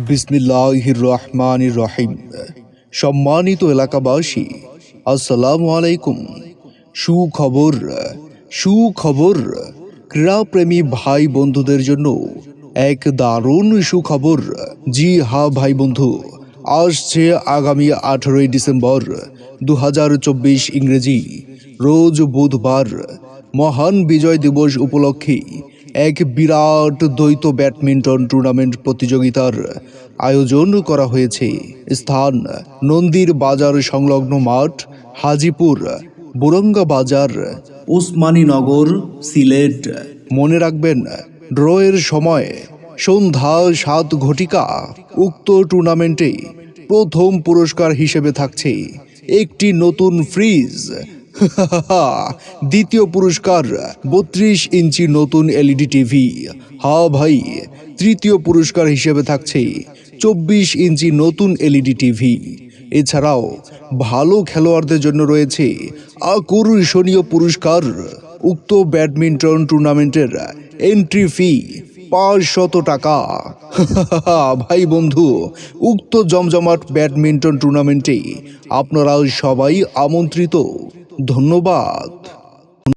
বিসমিল্লাহির রহমানির রহিম। সম্মানিত এলাকাবাসী, আসসালামু আলাইকুম। সুখবর সুখবর ক্রীড়াপ্রেমী ভাই বন্ধুদের জন্য এক দারুণ সুখবর। জি হ্যাঁ ভাই বন্ধু, আসছে আগামী 18ই ডিসেম্বর 2024 ইংরেজি রোজ বুধবার মহান বিজয় দিবস উপলক্ষে এক বিরাট দ্বৈত ব্যাডমিন্টন টুর্নামেন্ট প্রতিযোগিতার আয়োজন করা হয়েছে। স্থান নন্দীর বাজার সংলগ্ন মাঠ, হাজিপুর বুরঙ্গা বাজার, ওসমানীনগর, সিলেট। মনে রাখবেন, ড্রয়ের সময় সন্ধ্যা 7 ঘটিকা। উক্ত টুর্নামেন্টে প্রথম পুরস্কার হিসেবে থাকছে একটি নতুন ফ্রিজ। দ্বিতীয় পুরস্কার 32 ইঞ্চি নতুন এলইডি টিভি। হ্যাঁ ভাই, তৃতীয় পুরস্কার হিসেবে থাকছে 24 ইঞ্চি নতুন এলইডি টিভি। এছাড়াও ভালো খেলোয়াড়দের জন্য রয়েছে আকর্ষণীয় পুরস্কার। উক্ত ব্যাডমিন্টন টুর্নামেন্টের এন্ট্রি ফি 500 টাকা। ভাই বন্ধু, উক্ত জমজমাট ব্যাডমিন্টন টুর্নামেন্টে আপনারা সবাই আমন্ত্রিত। ধন্যবাদ।